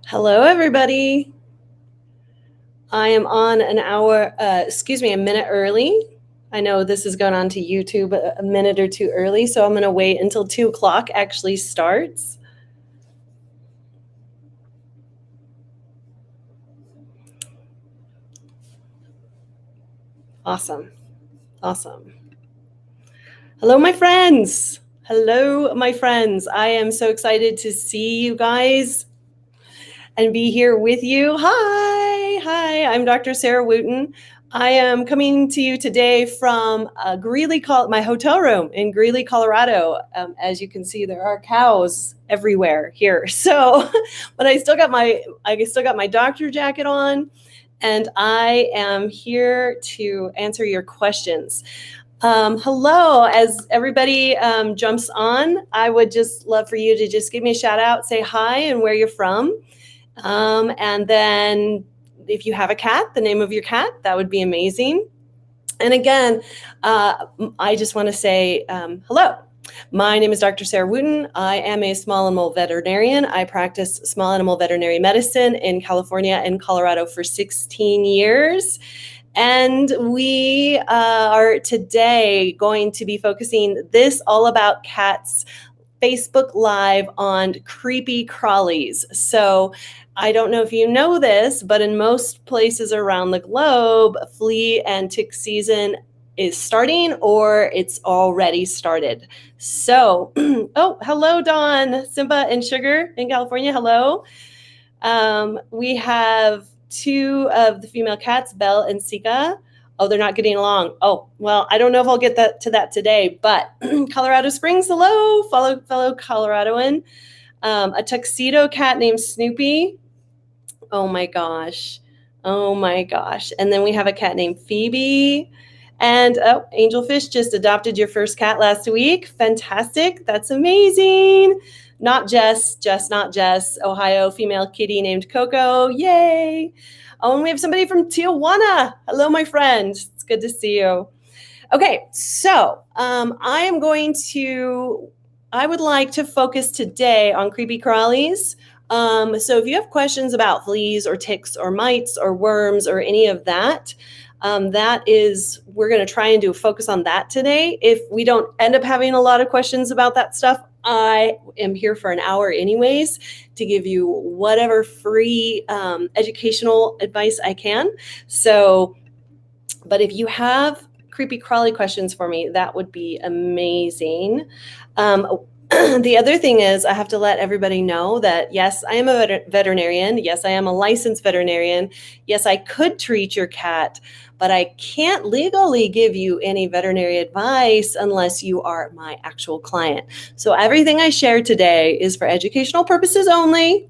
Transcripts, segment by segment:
Hello, everybody. I am on a minute early. I know this is going on to YouTube a minute or two early, so I'm going to wait until 2 o'clock actually starts. Awesome. Hello, my friends. I am so excited to see you guys and be here with you. Hi, I'm Dr. Sarah Wooten. I am coming to you today from my hotel room in Greeley, Colorado. As you can see, there are cows everywhere here. So, but I still got my doctor jacket on, and I am here to answer your questions. Hello, as everybody jumps on, I would just love for you to just give me a shout out, say hi and where you're from. And then if you have a cat, the name of your cat, that would be amazing. And again, I just want to say hello. My name is Dr. Sarah Wooten. I am a small animal veterinarian. I practice small animal veterinary medicine in California and Colorado for 16 years. And we are today going to be focusing this all about cats Facebook Live on creepy crawlies. So I don't know if you know this, but in most places around the globe, flea and tick season is starting or it's already started. So, oh, hello, Dawn, Simba and Sugar in California. Hello. We have two of the female cats, Belle and Sika. Oh, they're not getting along. Oh, well, I don't know if I'll get to that today, but Colorado Springs, hello, fellow Coloradoan. A tuxedo cat named Snoopy. Oh my gosh. And then we have a cat named Phoebe. And Angelfish just adopted your first cat last week. Fantastic. That's amazing. Not Jess, Ohio, female kitty named Coco. Yay. Oh, and we have somebody from Tijuana. Hello, my friend. It's good to see you. Okay, so I would like to focus today on creepy crawlies. So if you have questions about fleas or ticks or mites or worms or any of that, we're going to try and do a focus on that today. If we don't end up having a lot of questions about that stuff, I am here for an hour anyways to give you whatever free educational advice I can. So, but if you have creepy crawly questions for me, that would be amazing. The other thing is I have to let everybody know that, yes, I am a veterinarian. Yes, I am a licensed veterinarian. Yes, I could treat your cat, but I can't legally give you any veterinary advice unless you are my actual client. So everything I share today is for educational purposes only,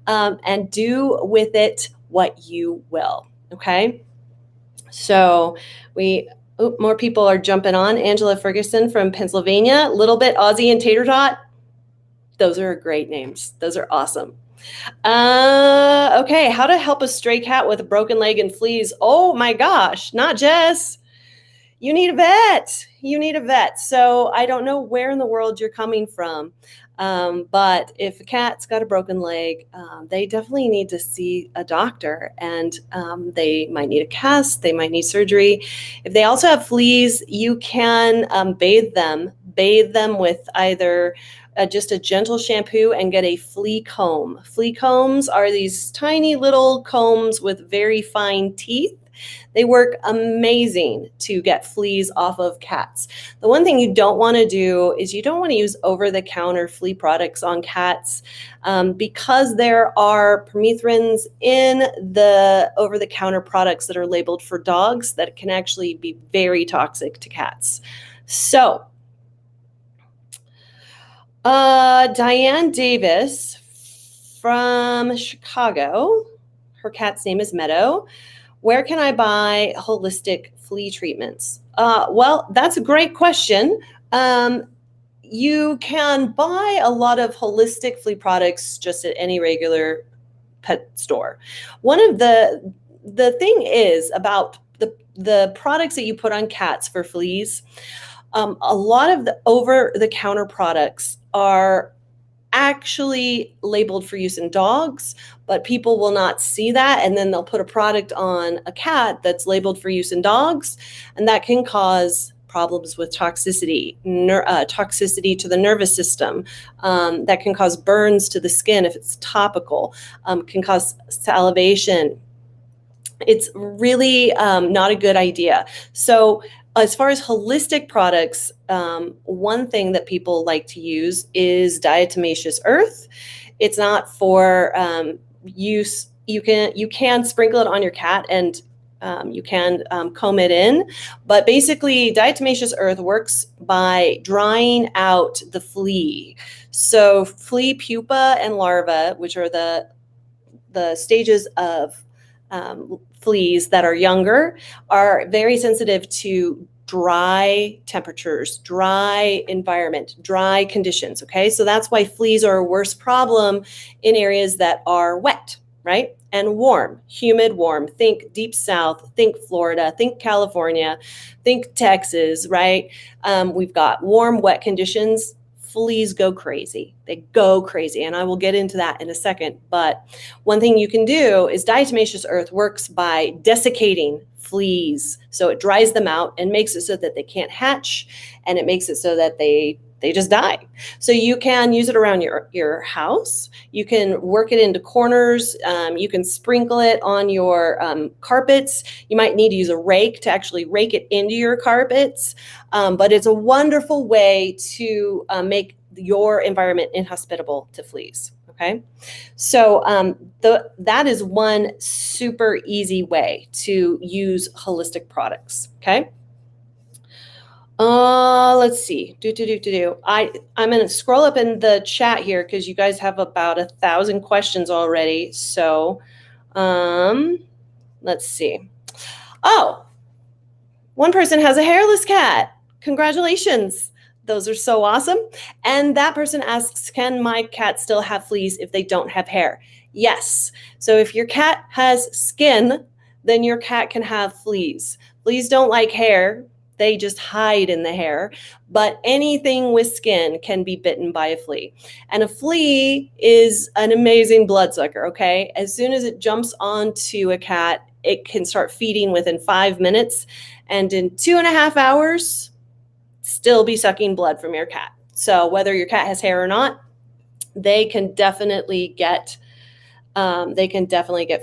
and do with it what you will, okay? So more people are jumping on. Angela Ferguson from Pennsylvania, Little Bit Aussie and Tater Tot. Those are great names. Those are awesome. Okay, how to help a stray cat with a broken leg and fleas. Oh my gosh, not Jess. You need a vet. So I don't know where in the world you're coming from. But if a cat's got a broken leg, they definitely need to see a doctor, and they might need a cast, they might need surgery. If they also have fleas, you can bathe them with either just a gentle shampoo and get a flea comb. Flea combs are these tiny little combs with very fine teeth. They work amazing to get fleas off of cats. The one thing you don't want to do is you don't want to use over-the-counter flea products on cats because there are permethrins in the over-the-counter products that are labeled for dogs that can actually be very toxic to cats. So, Diane Davis from Chicago, her cat's name is Meadow. Where can I buy holistic flea treatments? Well, that's a great question. You can buy a lot of holistic flea products just at any regular pet store. One of the thing is about the products that you put on cats for fleas, a lot of the over-the-counter products are actually labeled for use in dogs, but people will not see that, and then they'll put a product on a cat that's labeled for use in dogs, and that can cause problems with toxicity, toxicity to the nervous system, that can cause burns to the skin if it's topical, can cause salivation. It's really not a good idea. So as far as holistic products, one thing that people like to use is diatomaceous earth. It's not for use. You can sprinkle it on your cat, and you can comb it in. But basically, diatomaceous earth works by drying out the flea. So flea pupa and larva, which are the stages of fleas that are younger, are very sensitive to dry temperatures, dry environment, dry conditions. Okay, so that's why fleas are a worse problem in areas that are wet, right? And warm, humid, warm. Think deep south, think Florida, think California, think Texas, right? We've got warm, wet conditions. Fleas go crazy. They go crazy. And I will get into that in a second. But one thing you can do is diatomaceous earth works by desiccating fleas. So it dries them out and makes it so that they can't hatch, and it makes it so that they just die. So you can use it around your house. You can work it into corners. You can sprinkle it on your carpets. You might need to use a rake to actually rake it into your carpets. But it's a wonderful way to make your environment inhospitable to fleas. Okay, so that is one super easy way to use holistic products. Okay. Let's see. I'm going to scroll up in the chat here because you guys have about 1,000 questions already. So, let's see. Oh, one person has a hairless cat. Congratulations. Those are so awesome. And that person asks, can my cat still have fleas if they don't have hair? Yes. So if your cat has skin, then your cat can have fleas. Fleas don't like hair. They just hide in the hair, but anything with skin can be bitten by a flea. And a flea is an amazing bloodsucker, okay? As soon as it jumps onto a cat, it can start feeding within 5 minutes, and in 2.5 hours, still be sucking blood from your cat. So whether your cat has hair or not, they can definitely get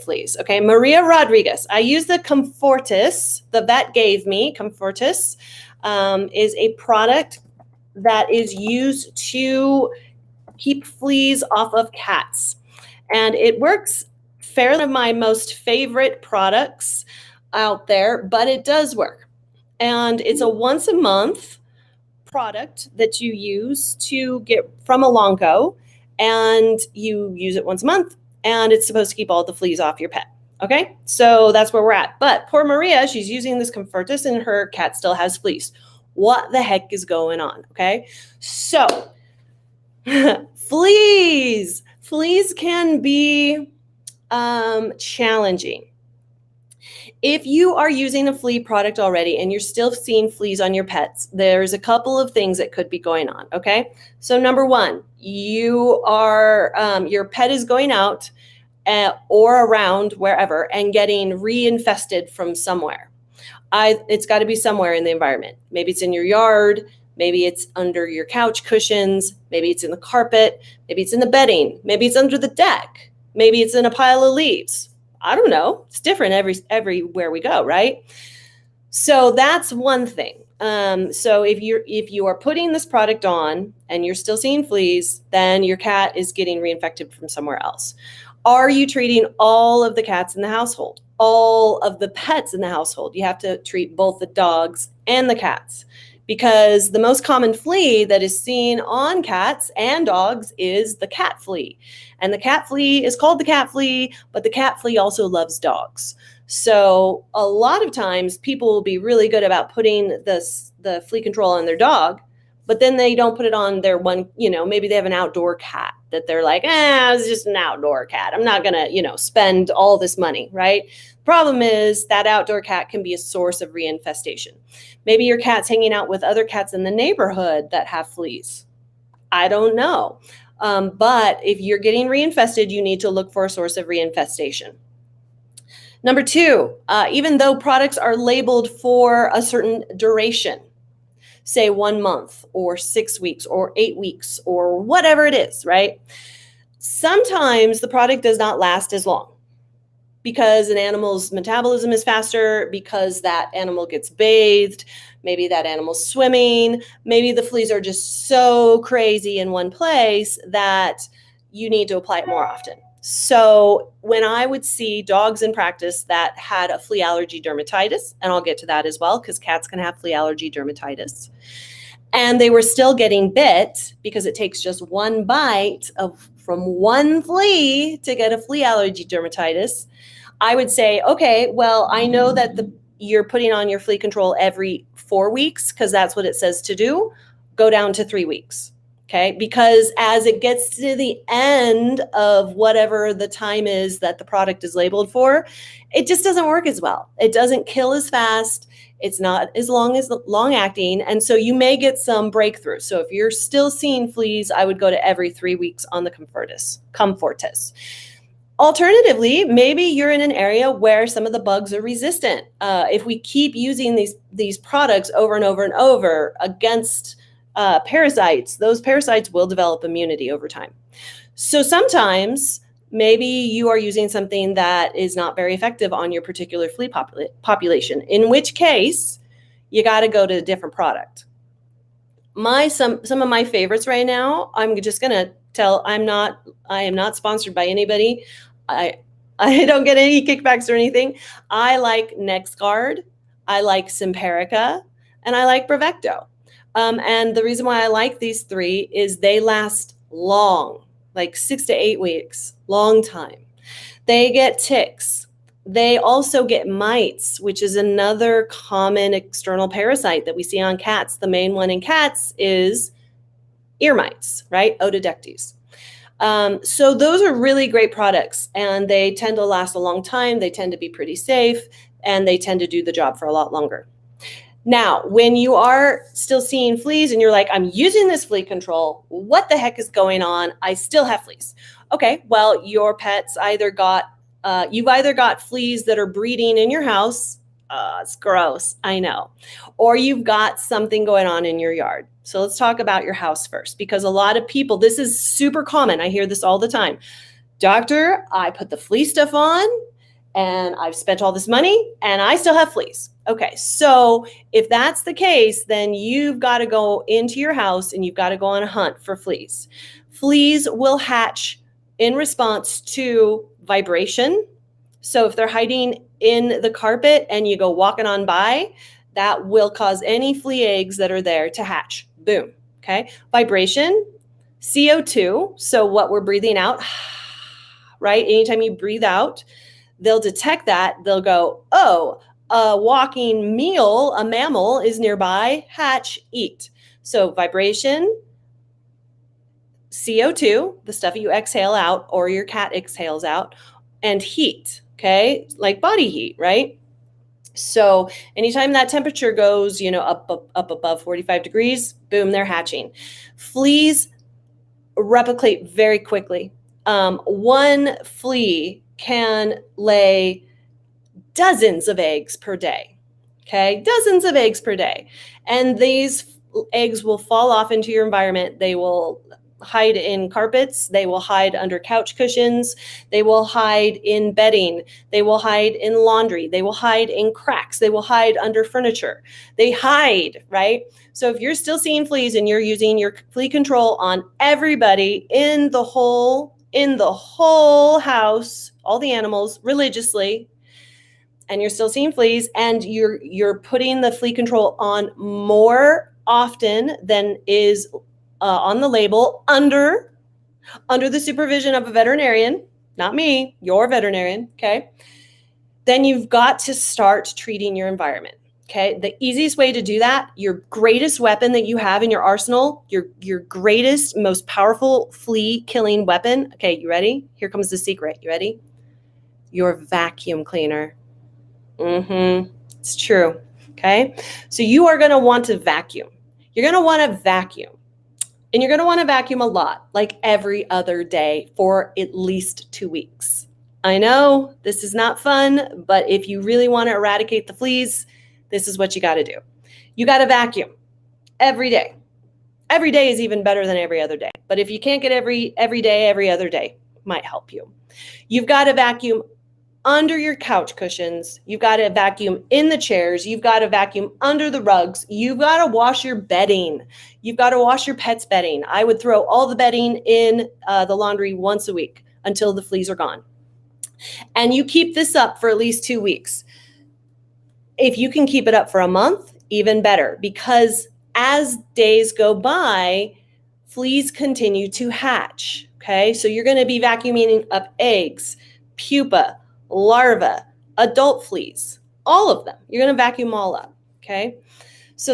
fleas. Okay, Maria Rodriguez. I use the Confortis. The vet gave me Confortis. Is a product that is used to keep fleas off of cats, and it works fairly. One of my most favorite products out there, but it does work, and it's a once a month product that you use to get from Elanco, and you use it once a month. And it's supposed to keep all the fleas off your pet. Okay, so that's where we're at. But poor Maria, she's using this Confortis and her cat still has fleas. What the heck is going on? Okay, so fleas can be challenging. If you are using a flea product already and you're still seeing fleas on your pets, there's a couple of things that could be going on, okay? So number one, you are, your pet is going out or around wherever and getting reinfested from somewhere. It's got to be somewhere in the environment. Maybe it's in your yard, maybe it's under your couch cushions, maybe it's in the carpet, maybe it's in the bedding, maybe it's under the deck, maybe it's in a pile of leaves. I don't know. It's different everywhere we go, right? So that's one thing. So if you are putting this product on and you're still seeing fleas, then your cat is getting reinfected from somewhere else. Are you treating all of the cats in the household? All of the pets in the household? You have to treat both the dogs and the cats, because the most common flea that is seen on cats and dogs is the cat flea. And the cat flea is called the cat flea, but the cat flea also loves dogs. So a lot of times people will be really good about putting the flea control on their dog, but then they don't put it on their one, maybe they have an outdoor cat that they're like, it's just an outdoor cat. I'm not going to, spend all this money, right? Problem is that outdoor cat can be a source of reinfestation. Maybe your cat's hanging out with other cats in the neighborhood that have fleas. I don't know. But if you're getting reinfested, you need to look for a source of reinfestation. Number two, even though products are labeled for a certain duration, say 1 month or 6 weeks or 8 weeks or whatever it is, right? Sometimes the product does not last as long because an animal's metabolism is faster, because that animal gets bathed, maybe that animal's swimming, maybe the fleas are just so crazy in one place that you need to apply it more often. So when I would see dogs in practice that had a flea allergy dermatitis, and I'll get to that as well because cats can have flea allergy dermatitis, and they were still getting bit because it takes just one bite from one flea to get a flea allergy dermatitis, I would say, okay, well, I know that you're putting on your flea control every 4 weeks because that's what it says to do. Go down to 3 weeks. Okay, because as it gets to the end of whatever the time is that the product is labeled for, it just doesn't work as well. It doesn't kill as fast. It's not as long acting. And so you may get some breakthrough. So if you're still seeing fleas, I would go to every 3 weeks on the confortis. Alternatively, maybe you're in an area where some of the bugs are resistant. If we keep using these products over and over and over against parasites, those parasites will develop immunity over time. So sometimes maybe you are using something that is not very effective on your particular flea population, in which case you got to go to a different product. Some of my favorites right now, I'm just going to tell, I am not sponsored by anybody. I don't get any kickbacks or anything. I like NexGard, I like Simparica, and I like Bravecto. And the reason why I like these three is they last long, like 6 to 8 weeks, long time. They get ticks. They also get mites, which is another common external parasite that we see on cats. The main one in cats is ear mites, right? Otodectes. So those are really great products, and they tend to last a long time. They tend to be pretty safe, and they tend to do the job for a lot longer. Now, when you are still seeing fleas and you're like, I'm using this flea control, what the heck is going on? I still have fleas. Okay, well, your pet's you've either got fleas that are breeding in your house. It's gross, I know. Or you've got something going on in your yard. So let's talk about your house first, because a lot of people, this is super common. I hear this all the time. Doctor, I put the flea stuff on and I've spent all this money and I still have fleas. Okay, so if that's the case, then you've got to go into your house and you've got to go on a hunt for fleas. Fleas will hatch in response to vibration. So if they're hiding in the carpet and you go walking on by, that will cause any flea eggs that are there to hatch. Boom, okay? Vibration, CO2, so what we're breathing out, right? Anytime you breathe out, they'll detect that. They'll go, oh, a walking meal, a mammal is nearby, hatch, eat. So vibration, CO2, the stuff you exhale out or your cat exhales out, and heat, okay? Like body heat, right? So anytime that temperature goes, up above 45 degrees, boom, they're hatching. Fleas replicate very quickly. One flea can lay dozens of eggs per day, okay? Dozens of eggs per day. And these eggs will fall off into your environment. They will hide in carpets. They will hide under couch cushions. They will hide in bedding. They will hide in laundry. They will hide in cracks. They will hide under furniture. They hide, right? So if you're still seeing fleas and you're using your flea control on everybody in the whole house, all the animals religiously, and you're still seeing fleas and you're putting the flea control on more often than is on the label under the supervision of a veterinarian, not me, your veterinarian, okay? Then you've got to start treating your environment, okay? The easiest way to do that, your greatest weapon that you have in your arsenal, your greatest, most powerful flea killing weapon. Okay, you ready? Here comes the secret. You ready? Your vacuum cleaner. It's true, okay? So you are going to want to vacuum. You're going to want to vacuum. And you're going to want to vacuum a lot, like every other day for at least 2 weeks. I know this is not fun, but if you really want to eradicate the fleas, this is what you got to do. You got to vacuum every day. Every day is even better than every other day. But if you can't get every day, every other day might help you. You've got to vacuum under your couch cushions. You've got to vacuum in the chairs. You've got to vacuum under the rugs. You've got to wash your bedding. You've got to wash your pet's bedding. I would throw all the bedding in the laundry once a week until the fleas are gone. And you keep this up for at least 2 weeks. If you can keep it up for a month, even better, because as days go by, fleas continue to hatch. Okay, so you're going to be vacuuming up eggs, pupa, larvae, adult fleas, all of them. You're going to vacuum all up. Okay, so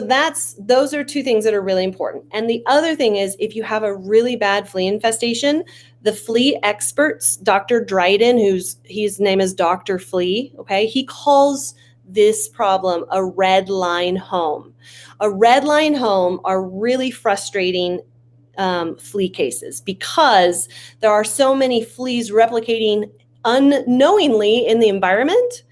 those are 2 things that are really important. And the other thing is, if you have a really bad flea infestation, the flea experts, Dr. Dryden, his name is Dr. Flea. Okay, he calls this problem a red line home. A red line home are really frustrating flea cases because there are so many fleas replicating unknowingly in the environment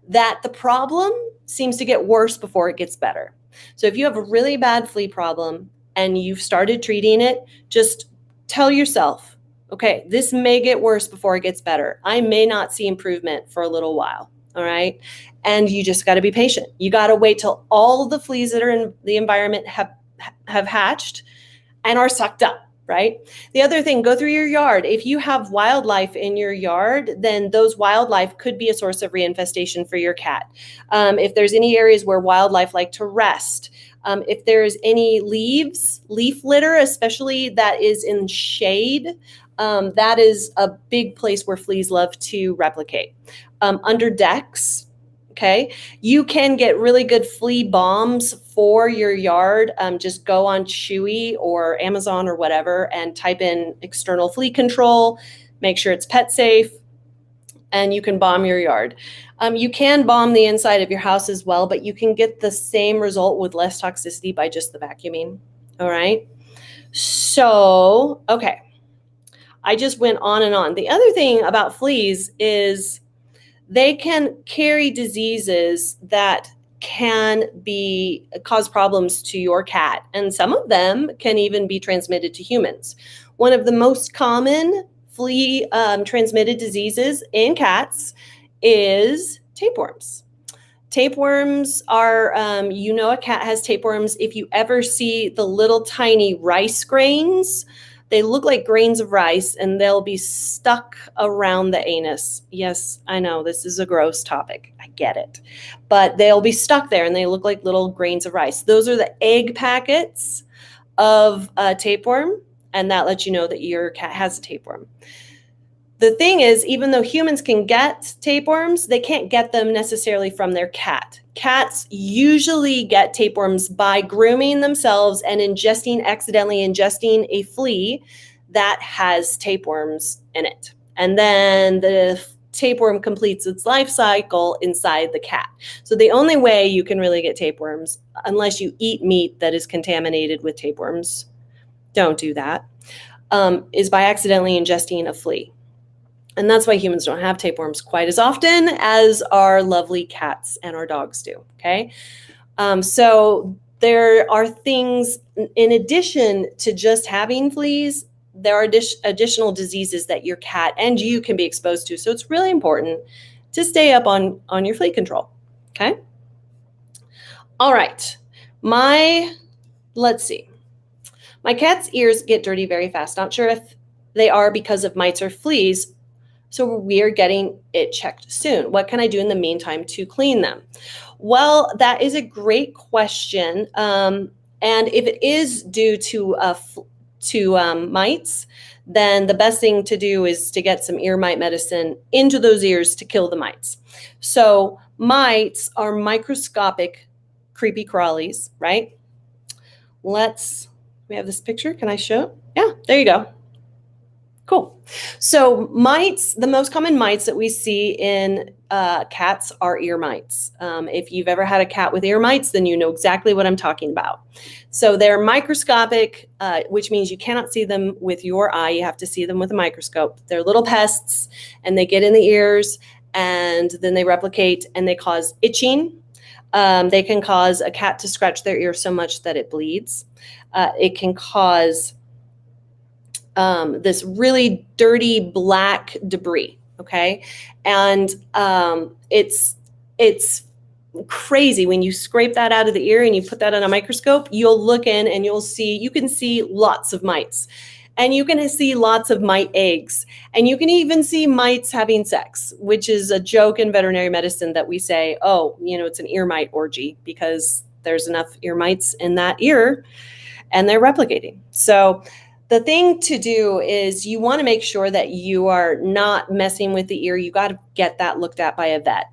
that the problem seems to get worse before it gets better. So if you have a really bad flea problem and you've started treating it, just tell yourself, okay, this may get worse before it gets better. I may not see improvement for a little while. All right. And you just got to be patient. You got to wait till all of the fleas that are in the environment have hatched and are sucked up, right? The other thing, go through your yard. If you have wildlife in your yard, then those wildlife could be a source of reinfestation for your cat. If there's any areas where wildlife like to rest, if there's any leaf litter, especially that is in shade, that is a big place where fleas love to replicate. Under decks, okay, you can get really good flea bombs for your yard. Just go on Chewy or Amazon or whatever and type in external flea control, make sure it's pet safe, and you can bomb your yard. You can bomb the inside of your house as well, but you can get the same result with less toxicity by just the vacuuming. All right. So, okay. I just went on and on. The other thing about fleas is they can carry diseases that can cause problems to your cat. And some of them can even be transmitted to humans. One of the most common flea transmitted diseases in cats is tapeworms. Tapeworms are, a cat has tapeworms. If you ever see the little tiny rice grains, they look like grains of rice and they'll be stuck around the anus. Yes, I know this is a gross topic. I get it. But they'll be stuck there and they look like little grains of rice. Those are the egg packets of a tapeworm, and that lets you know that your cat has a tapeworm. The thing is, even though humans can get tapeworms, they can't get them necessarily from their cat. Cats usually get tapeworms by grooming themselves and accidentally ingesting a flea that has tapeworms in it. And then the tapeworm completes its life cycle inside the cat. So the only way you can really get tapeworms, unless you eat meat that is contaminated with tapeworms, don't do that, is by accidentally ingesting a flea. And that's why humans don't have tapeworms quite as often as our lovely cats and our dogs do, okay? So there are things, in addition to just having fleas, there are additional diseases that your cat and you can be exposed to. So it's really important to stay up on your flea control, okay? All right, let's see. My cat's ears get dirty very fast. Not sure if they are because of mites or fleas, so we're getting it checked soon. What can I do in the meantime to clean them? Well, that is a great question. And if it is due to mites, then the best thing to do is to get some ear mite medicine into those ears to kill the mites. So mites are microscopic, creepy crawlies, right? We have this picture. Can I show? Yeah, there you go. Cool. So mites, the most common mites that we see in cats are ear mites. If you've ever had a cat with ear mites, then you know exactly what I'm talking about. So they're microscopic, which means you cannot see them with your eye. You have to see them with a microscope. They're little pests, and they get in the ears, and then they replicate, and they cause itching. They can cause a cat to scratch their ear so much that it bleeds. It can cause this really dirty black debris, okay? And it's crazy. When you scrape that out of the ear and you put that on a microscope, you'll look in and you can see lots of mites. And you can see lots of mite eggs. And you can even see mites having sex, which is a joke in veterinary medicine that we say, oh, it's an ear mite orgy because there's enough ear mites in that ear and they're replicating. So the thing to do is you want to make sure that you are not messing with the ear. You got to get that looked at by a vet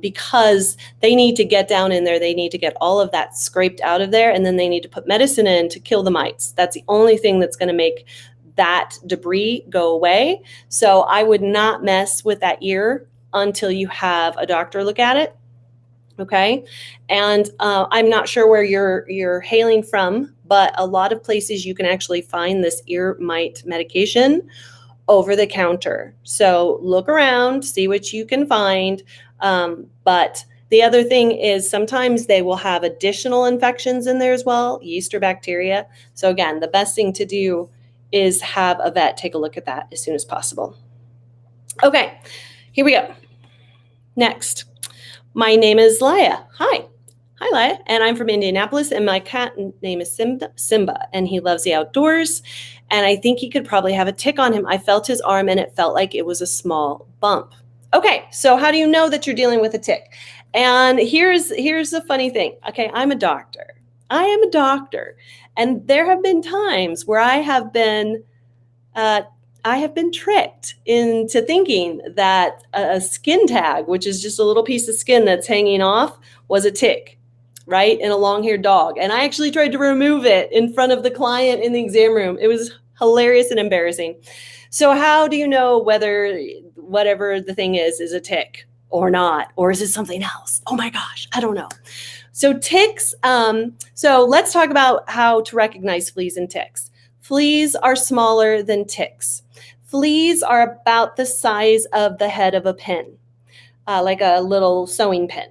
because they need to get down in there. They need to get all of that scraped out of there, and then they need to put medicine in to kill the mites. That's the only thing that's going to make that debris go away. So I would not mess with that ear until you have a doctor look at it. Okay. And I'm not sure where you're hailing from, but a lot of places you can actually find this ear mite medication over the counter. So look around, see what you can find. But the other thing is sometimes they will have additional infections in there as well, yeast or bacteria. So again, the best thing to do is have a vet take a look at that as soon as possible. Okay, here we go. Next. My name is Liyah. Hi, Liyah. And I'm from Indianapolis, and my cat name is Simba, and he loves the outdoors. And I think he could probably have a tick on him. I felt his arm, and it felt like it was a small bump. Okay, so how do you know that you're dealing with a tick? And here's the funny thing. Okay, I'm a doctor. I am a doctor. And there have been times where I have been tricked into thinking that a skin tag, which is just a little piece of skin that's hanging off, was a tick, right? In a long-haired dog. And I actually tried to remove it in front of the client in the exam room. It was hilarious and embarrassing. So how do you know whether whatever the thing is a tick or not? Or is it something else? Oh my gosh, I don't know. So ticks, so let's talk about how to recognize fleas and ticks. Fleas are smaller than ticks. Fleas are about the size of the head of a pin, like a little sewing pin.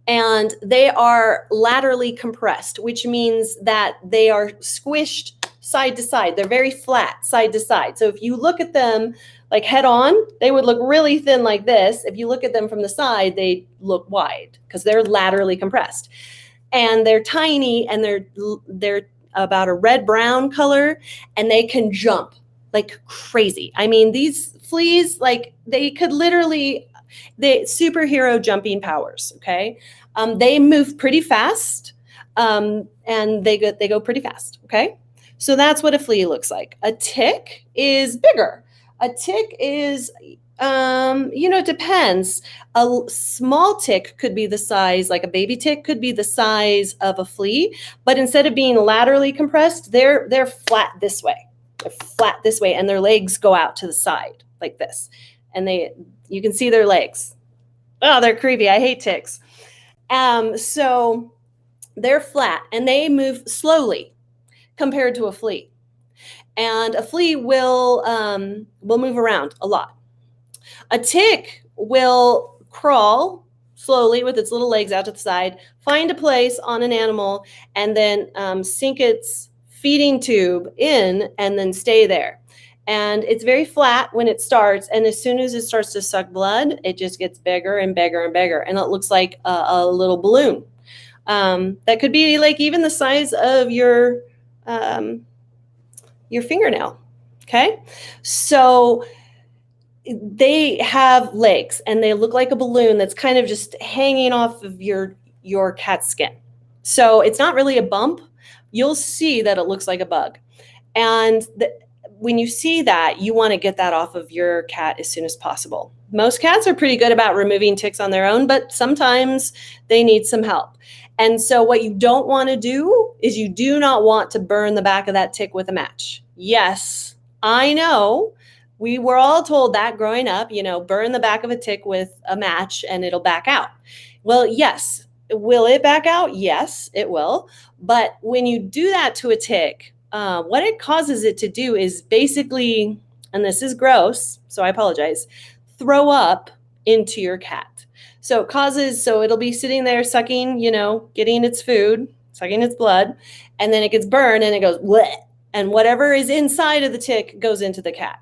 And they are laterally compressed, which means that they are squished side to side. They're very flat side to side. So if you look at them like head on, they would look really thin like this. If you look at them from the side, they look wide because they're laterally compressed. And they're tiny, and they're about a red-brown color, and they can jump like crazy. I mean, these fleas, like they could literally, superhero jumping powers, okay? They move pretty fast, and they go pretty fast, okay? So that's what a flea looks like. A tick is bigger. A tick is, it depends. A small tick could be the size, like a baby tick could be the size of a flea, but instead of being laterally compressed, they're flat this way. They're flat this way, and their legs go out to the side like this. And you can see their legs. Oh, they're creepy. I hate ticks. So they're flat, and they move slowly compared to a flea. And a flea will move around a lot. A tick will crawl slowly with its little legs out to the side, find a place on an animal, and then sink its feeding tube in and then stay there. And it's very flat when it starts, and as soon as it starts to suck blood, it just gets bigger and bigger and bigger, and it looks like a little balloon. That could be like even the size of your fingernail, okay? So they have legs, and they look like a balloon that's kind of just hanging off of your cat's skin. So it's not really a bump. You'll see that it looks like a bug. And when you see that, you want to get that off of your cat as soon as possible. Most cats are pretty good about removing ticks on their own, but sometimes they need some help. And so what you don't want to do is you do not want to burn the back of that tick with a match. Yes, I know we were all told that growing up, burn the back of a tick with a match and it'll back out. Well, yes. Will it back out? Yes, it will. But when you do that to a tick, what it causes it to do is basically, and this is gross, so I apologize, throw up into your cat. So it'll be sitting there sucking, getting its food, sucking its blood, and then it gets burned and it goes, bleh, and whatever is inside of the tick goes into the cat.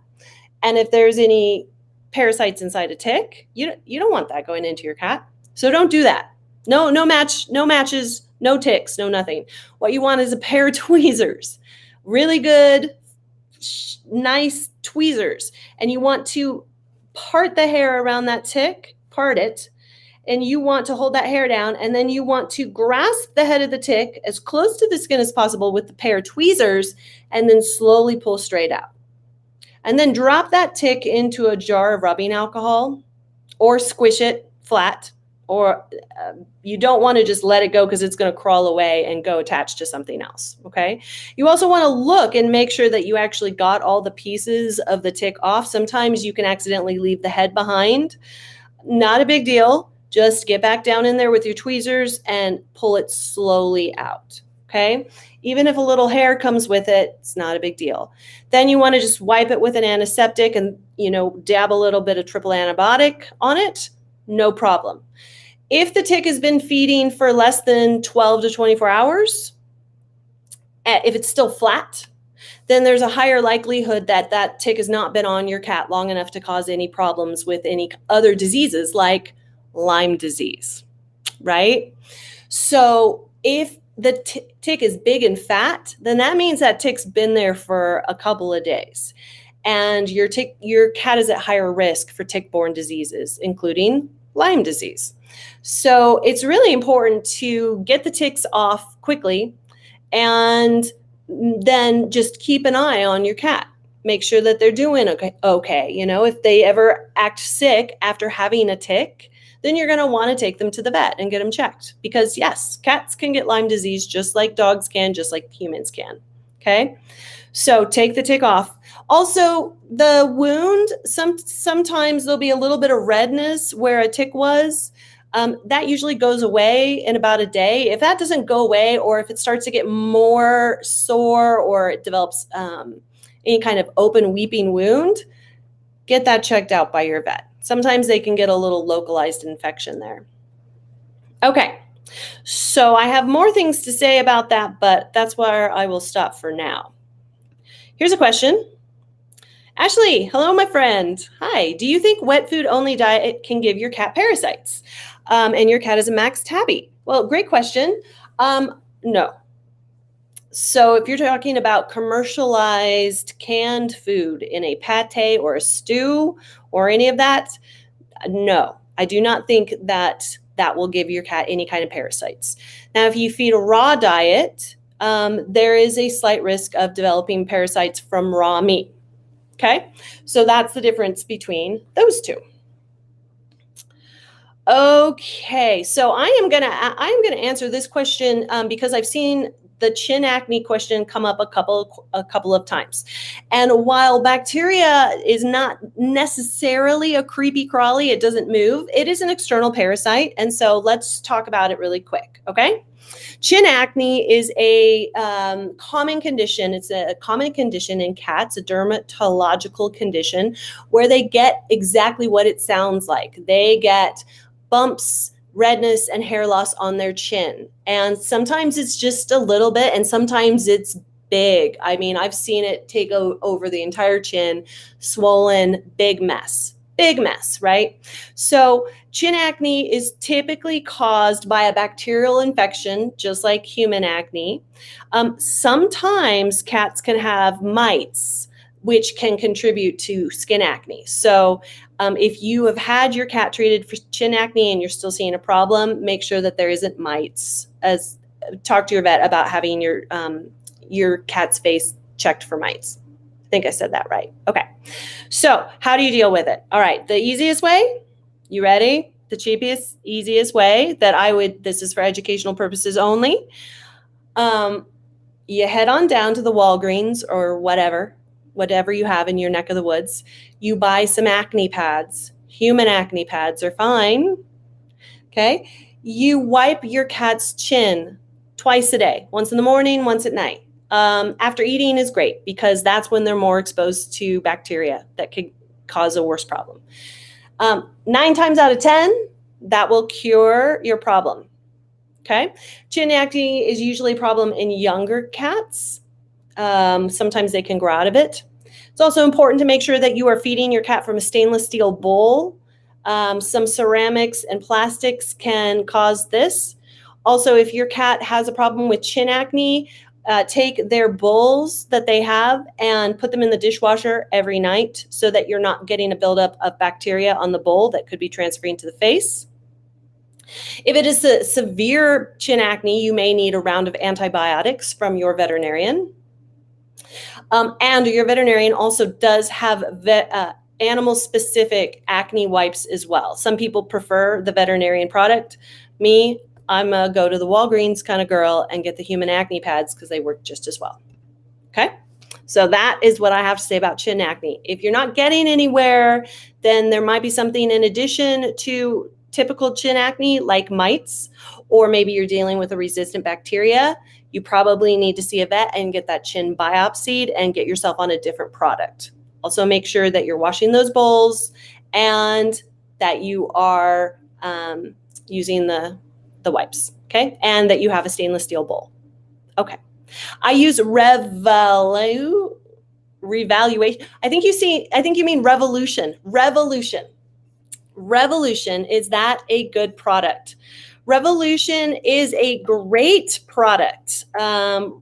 And if there's any parasites inside a tick, you don't want that going into your cat. So don't do that. No matches, no ticks, no nothing. What you want is a pair of tweezers, really good, nice tweezers. And you want to part the hair around that tick, part it, and you want to hold that hair down, and then you want to grasp the head of the tick as close to the skin as possible with the pair of tweezers, and then slowly pull straight out. And then drop that tick into a jar of rubbing alcohol, or squish it flat, or you don't want to just let it go because it's going to crawl away and go attached to something else, okay? You also want to look and make sure that you actually got all the pieces of the tick off. Sometimes you can accidentally leave the head behind. Not a big deal. Just get back down in there with your tweezers and pull it slowly out, okay? Even if a little hair comes with it, it's not a big deal. Then you want to just wipe it with an antiseptic and, dab a little bit of triple antibiotic on it, no problem. If the tick has been feeding for less than 12 to 24 hours, if it's still flat, then there's a higher likelihood that that tick has not been on your cat long enough to cause any problems with any other diseases like Lyme disease, right? So if the tick is big and fat, then that means that tick's been there for a couple of days. And your cat is at higher risk for tick-borne diseases, including Lyme disease. So it's really important to get the ticks off quickly and then just keep an eye on your cat. Make sure that they're doing okay. If they ever act sick after having a tick, then you're going to want to take them to the vet and get them checked. Because yes, cats can get Lyme disease just like dogs can, just like humans can. Okay? So take the tick off. Also, the wound, sometimes there'll be a little bit of redness where a tick was. That usually goes away in about a day. If that doesn't go away, or if it starts to get more sore, or it develops any kind of open weeping wound, get that checked out by your vet. Sometimes they can get a little localized infection there. Okay, so I have more things to say about that, but that's where I will stop for now. Here's a question. Ashley, hello, my friend. Hi, do you think wet food only diet can give your cat parasites? And your cat is a max tabby? Well, great question. No. So if you're talking about commercialized canned food in a pate or a stew or any of that, no, I do not think that will give your cat any kind of parasites. Now, if you feed a raw diet, there is a slight risk of developing parasites from raw meat. Okay, so that's the difference between those two. Okay, so I am gonna answer this question because I've seen the chin acne question come up a couple of times. And while bacteria is not necessarily a creepy crawly, it doesn't move, it is an external parasite. And so let's talk about it really quick, okay? Chin acne is a common condition. It's a common condition in cats, a dermatological condition where they get exactly what it sounds like. They get bumps, redness, and hair loss on their chin. And sometimes it's just a little bit, and sometimes it's big. I mean, I've seen it take over the entire chin, swollen, big mess, right? So chin acne is typically caused by a bacterial infection, just like human acne. Sometimes cats can have mites, which can contribute to skin acne. So if you have had your cat treated for chin acne and you're still seeing a problem, make sure that there isn't mites. Talk to your vet about having your cat's face checked for mites. I think I said that right. Okay. So how do you deal with it? All right. The easiest way, you ready? The cheapest, easiest way that this is for educational purposes only. You head on down to the Walgreens or whatever, whatever you have in your neck of the woods. You buy some acne pads. Human acne pads are fine. Okay. You wipe your cat's chin twice a day, once in the morning, once at night. After eating is great because that's when they're more exposed to bacteria that could cause a worse problem. 9 times out of 10, that will cure your problem. Okay. Chin acne is usually a problem in younger cats. Sometimes they can grow out of it. It's also important to make sure that you are feeding your cat from a stainless steel bowl. Some ceramics and plastics can cause this. Also, if your cat has a problem with chin acne, take their bowls that they have and put them in the dishwasher every night so that you're not getting a buildup of bacteria on the bowl that could be transferring to the face. If it is a severe chin acne, you may need a round of antibiotics from your veterinarian. And your veterinarian also does have animal-specific acne wipes as well. Some people prefer the veterinarian product. Me, I'm a go to the Walgreens kind of girl and get the human acne pads because they work just as well. Okay? So that is what I have to say about chin acne. If you're not getting anywhere, then there might be something in addition to typical chin acne like mites, or maybe you're dealing with a resistant bacteria. You probably need to see a vet and get that chin biopsied and get yourself on a different product. Also make sure that you're washing those bowls and that you are using the wipes, okay? And that you have a stainless steel bowl. Okay. I use revaluation. I think you mean revolution. Revolution, is that a good product? Revolution is a great product.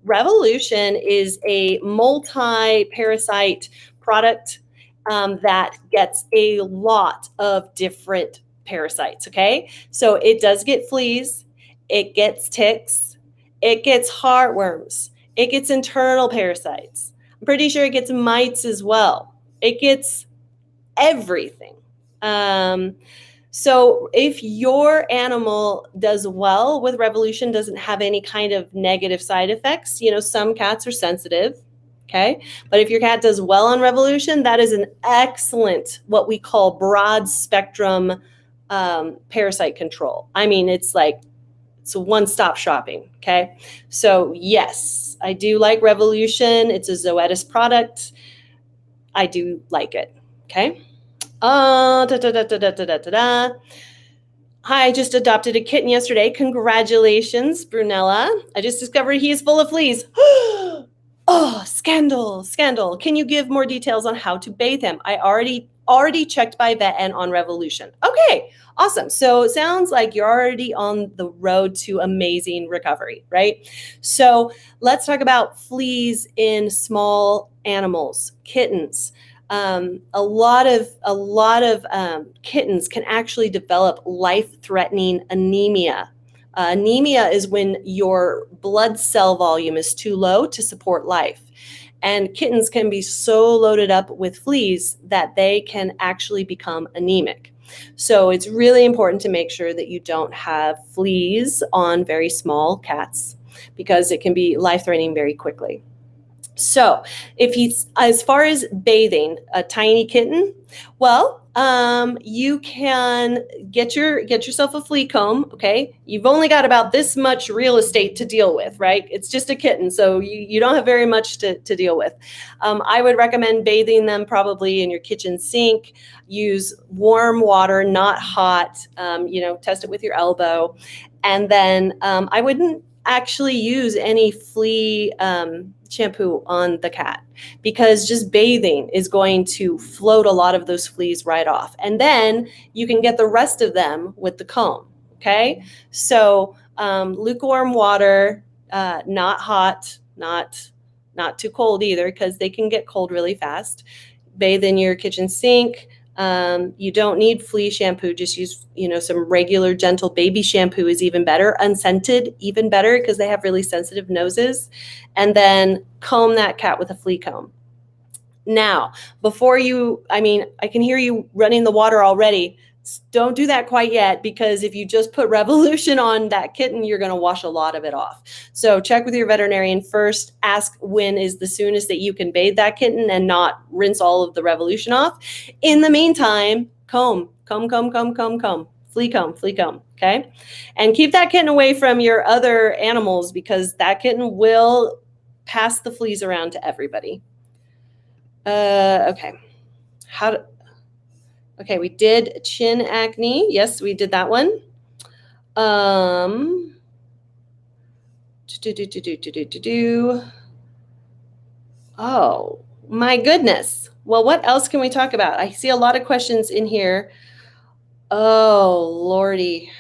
Revolution is a multi-parasite product that gets a lot of different parasites, okay? So it does get fleas, it gets ticks, it gets heartworms, it gets internal parasites. I'm pretty sure it gets mites as well. It gets everything. So if your animal does well with Revolution, doesn't have any kind of negative side effects, you know, some cats are sensitive, okay? But if your cat does well on Revolution, that is an excellent, what we call broad spectrum parasite control. I mean, it's like, it's a one-stop shopping, okay? So yes, I do like Revolution. It's a Zoetis product. I do like it, okay? Hi, I just adopted a kitten yesterday. Congratulations, Brunella. I just discovered he is full of fleas. Oh, scandal. Can you give more details on how to bathe him? I already checked by vet and on Revolution. Okay, awesome. So it sounds like you're already on the road to amazing recovery, right? So let's talk about fleas in small animals, kittens. A lot of kittens can actually develop life-threatening anemia. Anemia is when your blood cell volume is too low to support life. And kittens can be so loaded up with fleas that they can actually become anemic. So it's really important to make sure that you don't have fleas on very small cats because it can be life-threatening very quickly. So if he's, as far as bathing a tiny kitten, well, you can get yourself a flea comb, okay? You've only got about this much real estate to deal with, right? It's just a kitten, so you don't have very much to deal with. I would recommend bathing them probably in your kitchen sink. Use warm water, not hot, test it with your elbow. And then I wouldn't actually use any flea shampoo on the cat because just bathing is going to float a lot of those fleas right off. And then you can get the rest of them with the comb, okay? So lukewarm water, not hot, not too cold either because they can get cold really fast. Bathe in your kitchen sink. You don't need flea shampoo. Just use, some regular gentle baby shampoo is even better. Unscented, even better because they have really sensitive noses. And then comb that cat with a flea comb. Now, I can hear you running the water already. Don't do that quite yet, because if you just put Revolution on that kitten, you're going to wash a lot of it off. So check with your veterinarian first. Ask when is the soonest that you can bathe that kitten and not rinse all of the Revolution off. In the meantime, comb. Flea comb, okay? And keep that kitten away from your other animals, because that kitten will pass the fleas around to everybody. Okay. Okay, we did chin acne. Yes, we did that one. Oh, my goodness. Well, what else can we talk about? I see a lot of questions in here. Oh, Lordy.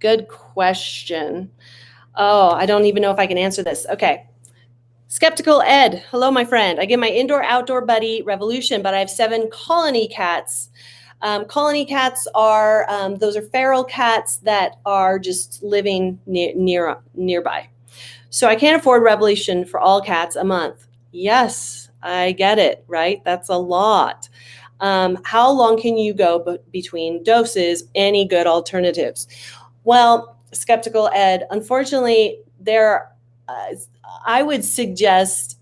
Good question. Oh, I don't even know if I can answer this. Okay. Skeptical Ed. Hello, my friend. I give my indoor-outdoor buddy Revolution, but I have 7 colony cats. Colony cats are, those are feral cats that are just living nearby. So I can't afford Revolution for all cats a month. Yes, I get it, right? That's a lot. How long can you go between doses? Any good alternatives? Well, Skeptical Ed, unfortunately, I would suggest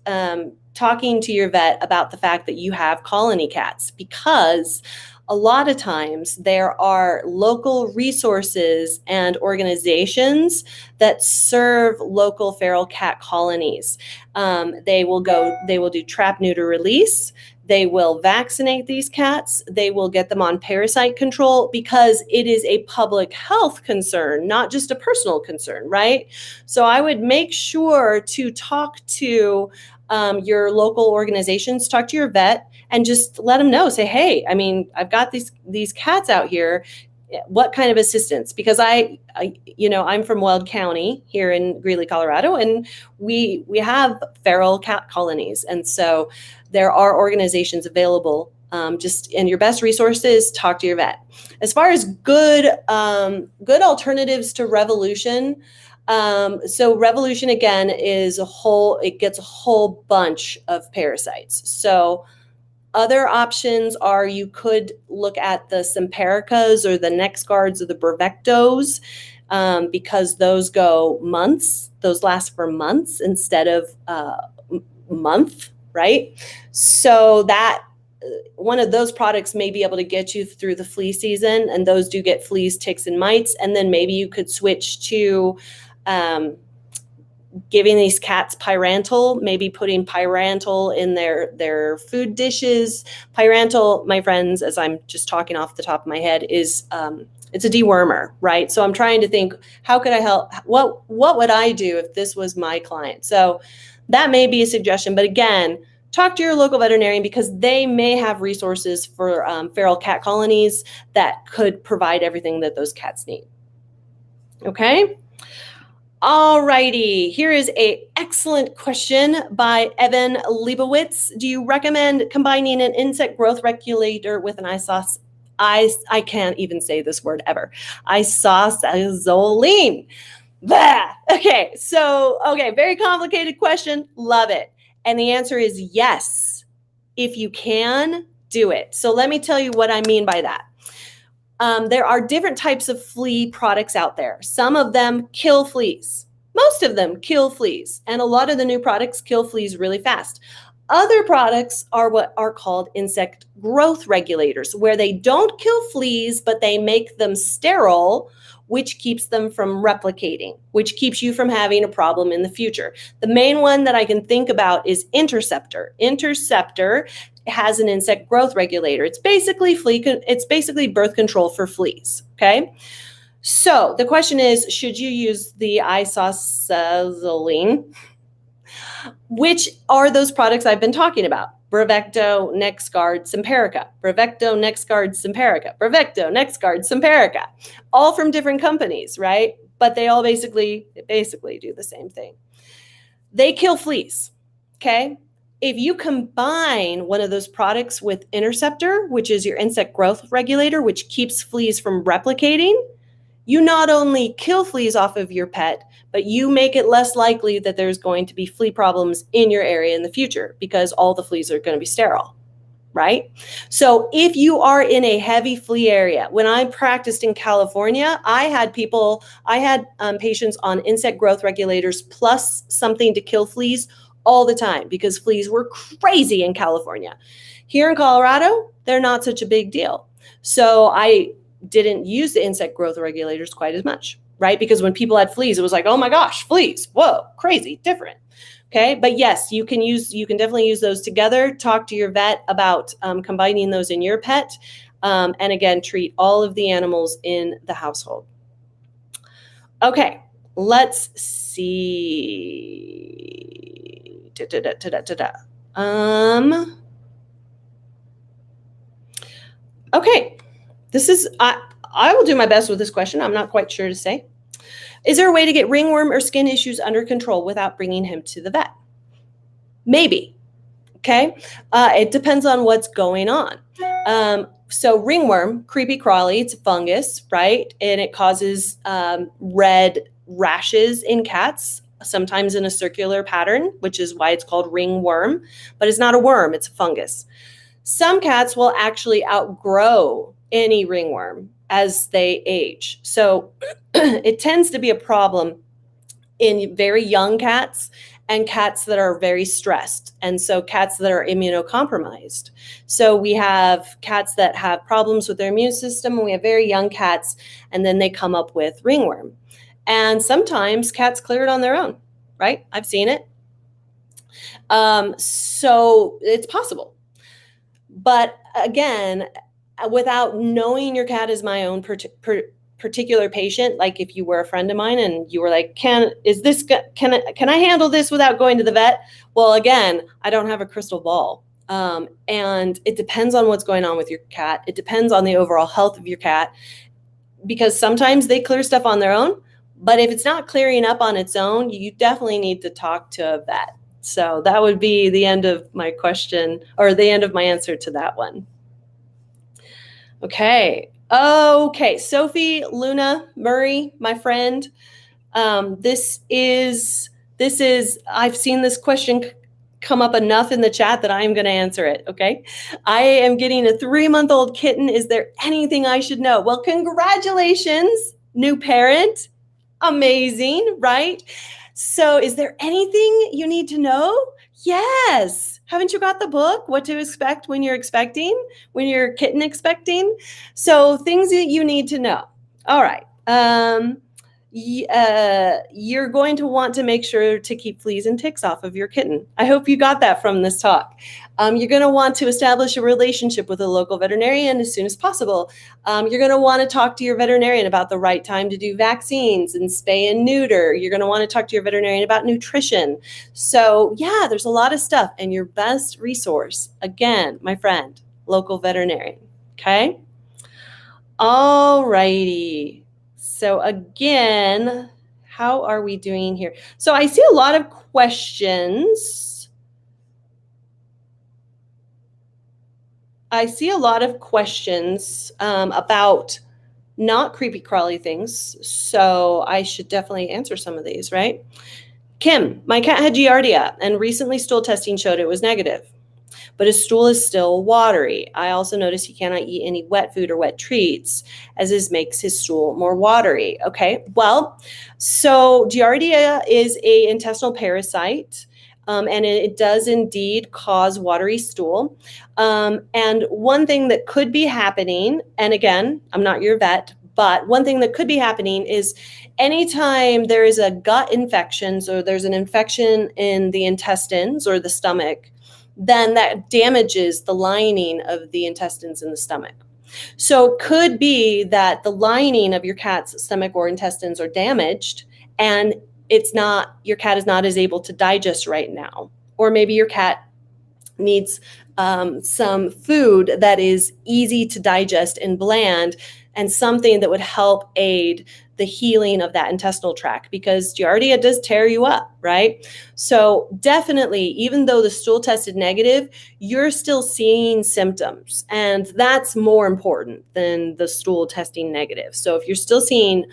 talking to your vet about the fact that you have colony cats, because a lot of times there are local resources and organizations that serve local feral cat colonies. They will do trap, neuter, release. They will vaccinate these cats. They will get them on parasite control, because it is a public health concern, not just a personal concern, right? So I would make sure to talk to your local organizations, talk to your vet, and just let them know. Say, hey, I mean, I've got these cats out here. What kind of assistance? Because I'm from Weld County here in Greeley, Colorado, and we have feral cat colonies, and so there are organizations available. And your best resource is talk to your vet. As far as good alternatives to Revolution, so Revolution again it gets a whole bunch of parasites. So other options are, you could look at the Simparicas or the NexGards or the Bravectos, because those go months. Those last for months instead of month, right? So that one of those products may be able to get you through the flea season, and those do get fleas, ticks, and mites. And then maybe you could switch to giving these cats pyrantel, maybe putting pyrantel in their food dishes. Pyrantel, my friends, as I'm just talking off the top of my head, is it's a dewormer, right? So I'm trying to think, how could I help? What would I do if this was my client? So that may be a suggestion. But again, talk to your local veterinarian, because they may have resources for feral cat colonies that could provide everything that those cats need. Okay? All righty. Here is an excellent question by Evan Leibowitz. Do you recommend combining an insect growth regulator with an I can't even say this word ever. Isoxazoline. Blah. Okay, very complicated question. Love it. And the answer is yes. If you can, do it. So let me tell you what I mean by that. There are different types of flea products out there. Some of them kill fleas. Most of them kill fleas. And a lot of the new products kill fleas really fast. Other products are what are called insect growth regulators, where they don't kill fleas, but they make them sterile, which keeps them from replicating, which keeps you from having a problem in the future. The main one that I can think about is Interceptor. Interceptor has an insect growth regulator. It's basically birth control for fleas, okay? So the question is, should you use the isoxazoline? Which are those products I've been talking about? Bravecto, NexGard, Simparica. Bravecto, NexGard, Simparica. Bravecto, NexGard, Simparica. All from different companies, right? But they all basically do the same thing. They kill fleas, okay? If you combine one of those products with Interceptor, which is your insect growth regulator, which keeps fleas from replicating, you not only kill fleas off of your pet, but you make it less likely that there's going to be flea problems in your area in the future, because all the fleas are going to be sterile. right? So if you are in a heavy flea area, when I practiced in California, I had patients on insect growth regulators plus something to kill fleas all the time because fleas were crazy in California. Here in Colorado, they're not such a big deal. So I didn't use the insect growth regulators quite as much, right? Because when people had fleas, it was like, oh my gosh, fleas, whoa, crazy, different. Okay, but yes, you can definitely use those together. Talk to your vet about combining those in your pet. And again, treat all of the animals in the household. Okay, let's see. Okay, this is, I will do my best with this question. I'm not quite sure to say. Is there a way to get ringworm or skin issues under control without bringing him to the vet? Maybe. Okay. It depends on what's going on. So ringworm, creepy crawly, it's a fungus, right? And it causes red rashes in cats, sometimes in a circular pattern, which is why it's called ringworm, but it's not a worm, it's a fungus. Some cats will actually outgrow any ringworm as they age. So it tends to be a problem in very young cats and cats that are very stressed. And so cats that are immunocompromised. So we have cats that have problems with their immune system, and we have very young cats, and then they come up with ringworm. And sometimes cats clear it on their own, right? I've seen it. So it's possible. But again, without knowing your cat is my own particular patient, like if you were a friend of mine and you were like, can I handle this without going to the vet? Well, again, I don't have a crystal ball. And it depends on what's going on with your cat. It depends on the overall health of your cat, because sometimes they clear stuff on their own, but if it's not clearing up on its own, you definitely need to talk to a vet. So that would be the end of my question, or the end of my answer to that one. Okay. Sophie, Luna, Murray, my friend. This is, I've seen this question come up enough in the chat that I am going to answer it. Okay. I am getting a 3-month-old kitten. Is there anything I should know? Well, congratulations, new parent. Amazing, right? So is there anything you need to know? Yes. Haven't you got the book, What to Expect When You're Kitten Expecting? So things that you need to know. All right. You're going to want to make sure to keep fleas and ticks off of your kitten. I hope you got that from this talk. You're going to want to establish a relationship with a local veterinarian as soon as possible. You're going to want to talk to your veterinarian about the right time to do vaccines and spay and neuter. You're going to want to talk to your veterinarian about nutrition. So yeah, there's a lot of stuff. And your best resource, again, my friend, local veterinarian. Okay. All righty. So again, how are we doing here? So I see a lot of questions. About not creepy crawly things. So I should definitely answer some of these, right? Kim, my cat had giardia and recently stool testing showed it was negative, but his stool is still watery. I also noticed he cannot eat any wet food or wet treats, as this makes his stool more watery. Okay, well, so giardia is an intestinal parasite, and it does indeed cause watery stool. And one thing that could be happening, and again, I'm not your vet, but one thing that could be happening is anytime there is a gut infection, so there's an infection in the intestines or the stomach, then that damages the lining of the intestines in the stomach. So it could be that the lining of your cat's stomach or intestines are damaged and your cat is not as able to digest right now. Or maybe your cat needs some food that is easy to digest and bland, and something that would help aid the healing of that intestinal tract, because giardia does tear you up, right? So definitely, even though the stool tested negative, you're still seeing symptoms, and that's more important than the stool testing negative. So if you're still seeing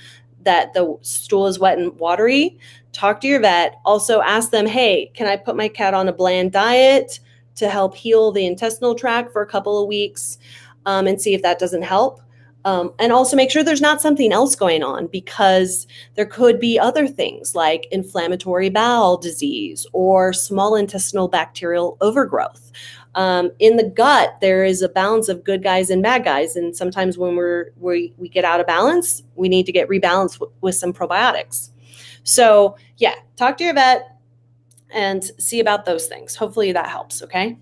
that the stool is wet and watery, talk to your vet. Also ask them, hey, can I put my cat on a bland diet? to help heal the intestinal tract for a couple of weeks and see if that doesn't help. And also make sure there's not something else going on, because there could be other things like inflammatory bowel disease or small intestinal bacterial overgrowth. In the gut, there is a balance of good guys and bad guys. And sometimes when we get out of balance, we need to get rebalanced with some probiotics. So yeah, talk to your vet and see about those things. Hopefully that helps, okay?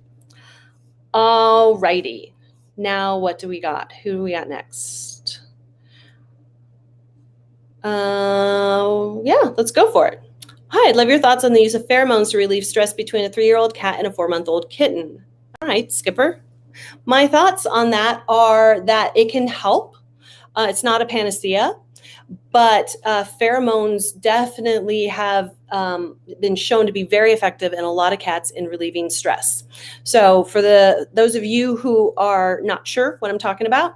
All righty. Now, what do we got? Who do we got next? Yeah, let's go for it. Hi, I'd love your thoughts on the use of pheromones to relieve stress between a 3-year-old cat and a 4-month-old kitten. All right, Skipper. My thoughts on that are that it can help. It's not a panacea, but pheromones definitely have been shown to be very effective in a lot of cats in relieving stress. So for those of you who are not sure what I'm talking about,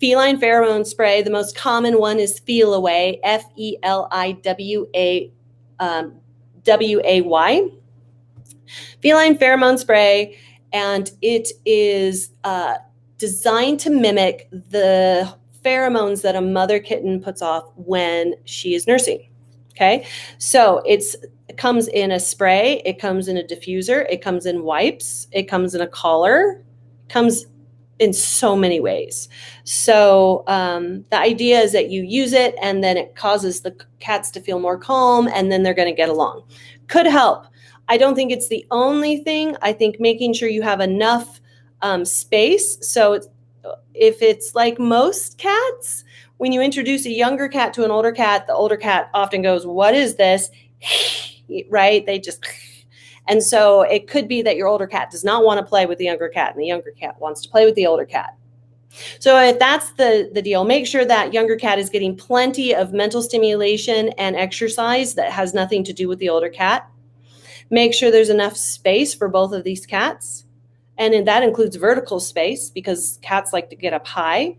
feline pheromone spray, the most common one is Feel Away, FELIWAY. Feline pheromone spray, and it is designed to mimic the pheromones that a mother kitten puts off when she is nursing. Okay, so it comes in a spray, it comes in a diffuser, it comes in wipes, it comes in a collar, comes in so many ways. So the idea is that you use it and then it causes the cats to feel more calm, and then they're going to get along. Could help. I don't think it's the only thing. I think making sure you have enough space. So if it's like most cats, when you introduce a younger cat to an older cat, the older cat often goes, "What is this?" Right? They just, and so it could be that your older cat does not want to play with the younger cat, and the younger cat wants to play with the older cat. So if that's the deal, make sure that younger cat is getting plenty of mental stimulation and exercise that has nothing to do with the older cat. Make sure there's enough space for both of these cats. And that includes vertical space, because cats like to get up high.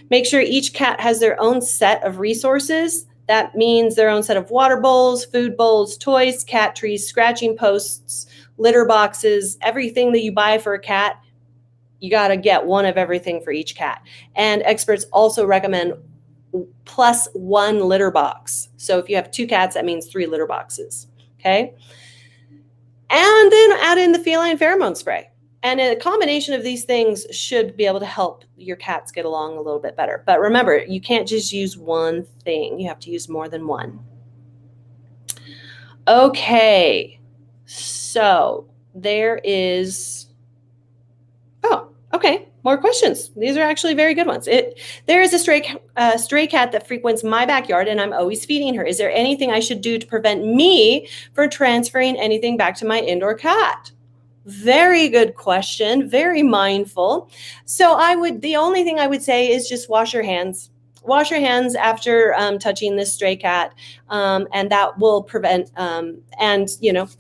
Make sure each cat has their own set of resources. That means their own set of water bowls, food bowls, toys, cat trees, scratching posts, litter boxes, everything that you buy for a cat. You got to get one of everything for each cat. And experts also recommend +1 litter box. So if you have 2 cats, that means 3 litter boxes. Okay. And then add in the feline pheromone spray. And a combination of these things should be able to help your cats get along a little bit better. But remember, you can't just use one thing. You have to use more than one. Okay. So there is, oh, okay. More questions. These are actually very good ones. There is a stray cat that frequents my backyard, and I'm always feeding her. Is there anything I should do to prevent me from transferring anything back to my indoor cat? Very good question. Very mindful. So the only thing I would say is just wash your hands. Wash your hands after touching this stray cat, and that will prevent, and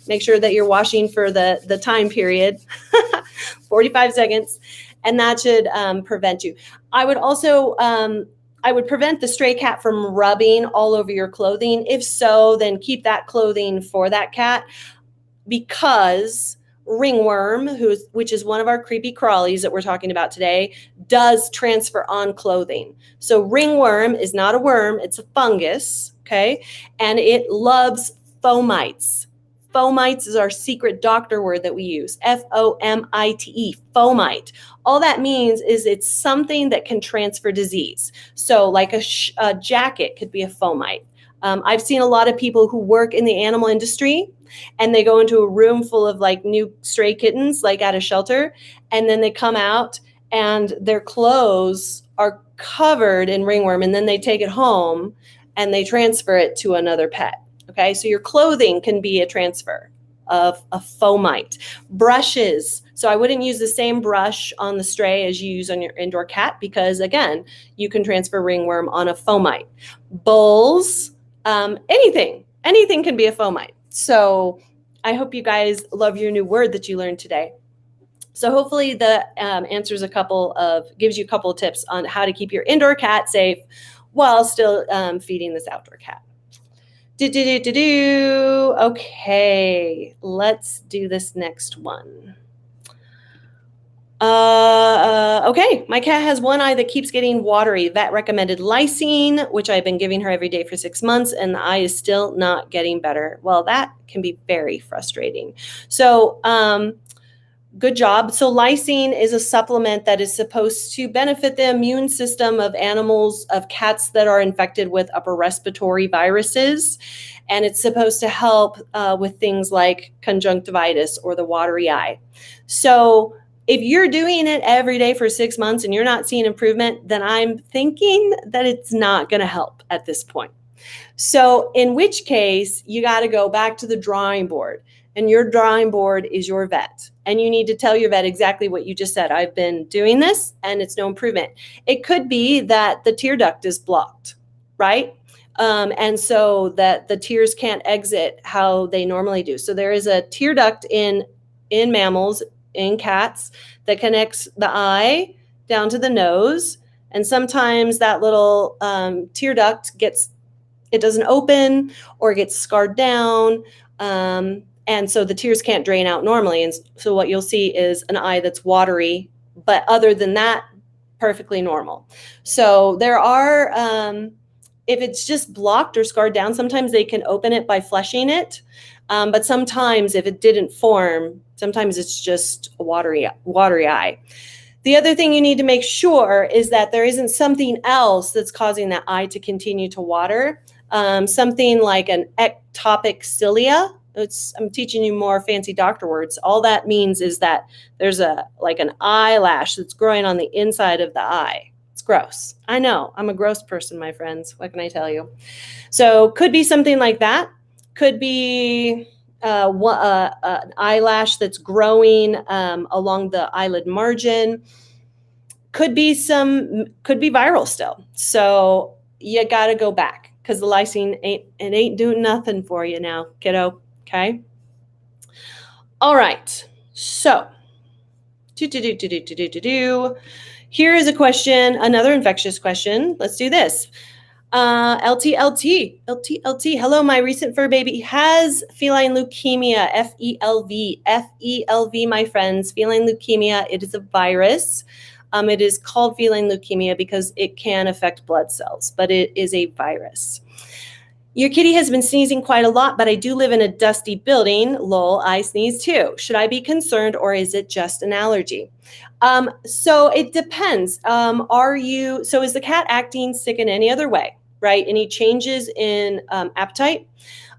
make sure that you're washing for the time period, 45 seconds, and that should prevent you. I would also, I would prevent the stray cat from rubbing all over your clothing. If so, then keep that clothing for that cat, because ringworm, which is one of our creepy crawlies that we're talking about today, does transfer on clothing. So ringworm is not a worm, it's a fungus, okay? And it loves fomites. Fomites is our secret doctor word that we use, F-O-M-I-T-E, fomite. All that means is it's something that can transfer disease. So like a jacket could be a fomite. I've seen a lot of people who work in the animal industry, and they go into a room full of like new stray kittens, like at a shelter, and then they come out and their clothes are covered in ringworm, and then they take it home and they transfer it to another pet. Okay, so your clothing can be a transfer of a fomite. Brushes. So I wouldn't use the same brush on the stray as you use on your indoor cat, because again, you can transfer ringworm on a fomite. Bowls, anything can be a fomite. So I hope you guys love your new word that you learned today. So hopefully that gives you a couple of tips on how to keep your indoor cat safe while still feeding this outdoor cat. Okay, let's do this next one. Okay, my cat has one eye that keeps getting watery. Vet recommended lysine, which I've been giving her every day for 6 months, and the eye is still not getting better. Well, that can be very frustrating. So, good job. So lysine is a supplement that is supposed to benefit the immune system of animals, of cats that are infected with upper respiratory viruses. And it's supposed to help with things like conjunctivitis or the watery eye. So if you're doing it every day for 6 months and you're not seeing improvement, then I'm thinking that it's not going to help at this point. So in which case, you got to go back to the drawing board. And your drawing board is your vet. And you need to tell your vet exactly what you just said. I've been doing this and it's no improvement. It could be that the tear duct is blocked, right? And so that the tears can't exit how they normally do. So there is a tear duct in mammals, in cats, that connects the eye down to the nose. And sometimes that little tear duct doesn't open or gets scarred down. And so the tears can't drain out normally. And so what you'll see is an eye that's watery, but other than that, perfectly normal. So there are, if it's just blocked or scarred down, sometimes they can open it by flushing it. But sometimes if it didn't form, sometimes it's just a watery eye. The other thing you need to make sure is that there isn't something else that's causing that eye to continue to water. Something like an ectopic cilia. I'm teaching you more fancy doctor words. All that means is that there's an eyelash that's growing on the inside of the eye. It's gross. I know. I'm a gross person, my friends. What can I tell you? So could be something like that. Could be an eyelash that's growing along the eyelid margin. Could be viral still. So you got to go back because the lysine ain't doing nothing for you now, kiddo. Okay. All right. So, here is a question, another infectious question. Let's do this. LT. Hello, my recent fur baby has feline leukemia, FeLV. FeLV, my friends, feline leukemia. It is a virus. It is called feline leukemia because it can affect blood cells, but it is a virus. Your kitty has been sneezing quite a lot, but I do live in a dusty building. Lol, I sneeze too. Should I be concerned or is it just an allergy? So it depends. Is the cat acting sick in any other way, right? Any changes in appetite?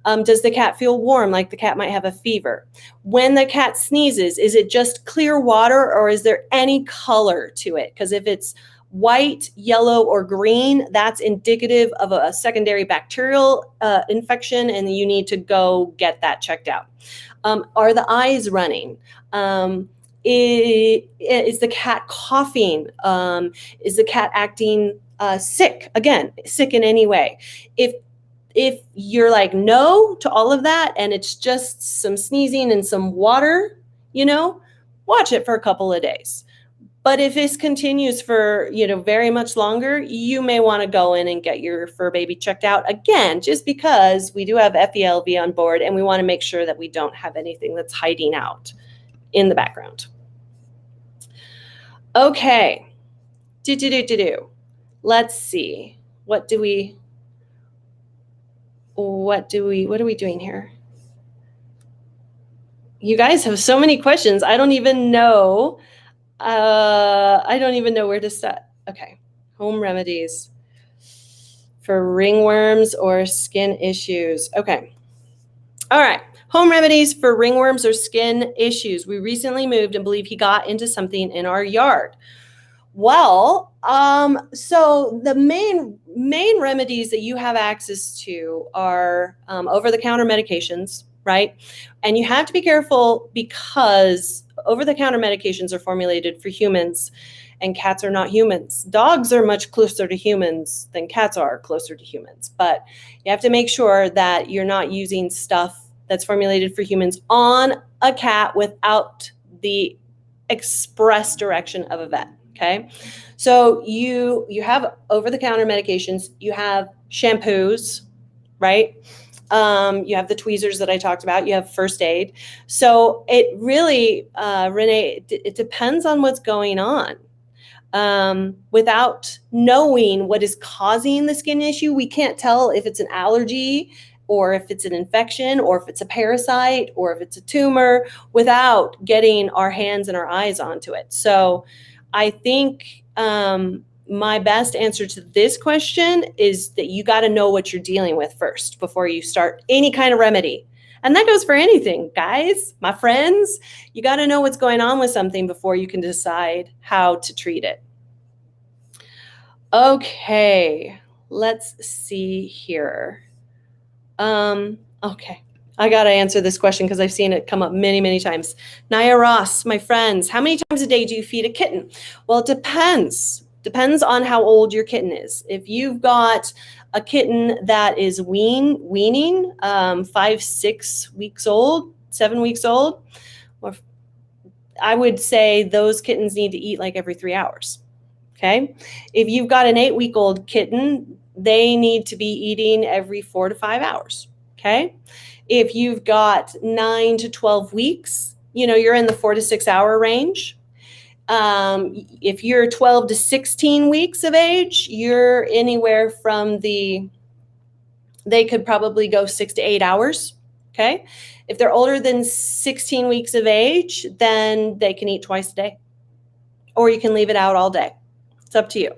Does the cat feel warm, like the cat might have a fever? When the cat sneezes, is it just clear water or is there any color to it? Because if it's white, yellow, or green, that's indicative of a secondary bacterial infection, and you need to go get that checked out. Are the eyes running? Is the cat coughing? Is the cat acting sick? Again, sick in any way. If you're like no to all of that and it's just some sneezing and some water, watch it for a couple of days. But if this continues for, very much longer, you may want to go in and get your fur baby checked out again, just because we do have FeLV on board and we want to make sure that we don't have anything that's hiding out in the background. Okay. Let's see. What are we doing here? You guys have so many questions. I don't even know. Where to start. Okay. Home remedies for ringworms or skin issues. Okay. All right. Home remedies for ringworms or skin issues. We recently moved and believe he got into something in our yard. Well, so the main remedies that you have access to are over-the-counter medications, right? And you have to be careful because over-the-counter medications are formulated for humans and cats are not humans. Dogs are much closer to humans than cats are closer to humans. But you have to make sure that you're not using stuff that's formulated for humans on a cat without the express direction of a vet. Okay, so you have over-the-counter medications, you have shampoos, right? You have the tweezers that I talked about. You have first aid. So it really, Renee, it depends on what's going on. Without knowing what is causing the skin issue, we can't tell if it's an allergy or if it's an infection or if it's a parasite or if it's a tumor without getting our hands and our eyes onto it. So I think my best answer to this question is that you got to know what you're dealing with first before you start any kind of remedy. And that goes for anything, guys, my friends. You got to know what's going on with something before you can decide how to treat it. Okay, let's see here. Okay, I got to answer this question because I've seen it come up many, many times. Naya Ross, my friends, how many times a day do you feed a kitten? Well, it depends. Depends on how old your kitten is. If you've got a kitten that is weaning, 5, 6 weeks old, 7 weeks old, or I would say those kittens need to eat like every 3 hours. Okay. If you've got an 8-week-old kitten, they need to be eating every 4 to 5 hours. Okay. If you've got 9 to 12 weeks, you're in the 4 to 6 hour range. If you're 12 to 16 weeks of age, you're anywhere from they could probably go 6 to 8 hours. Okay. If they're older than 16 weeks of age, then they can eat twice a day, or you can leave it out all day. It's up to you.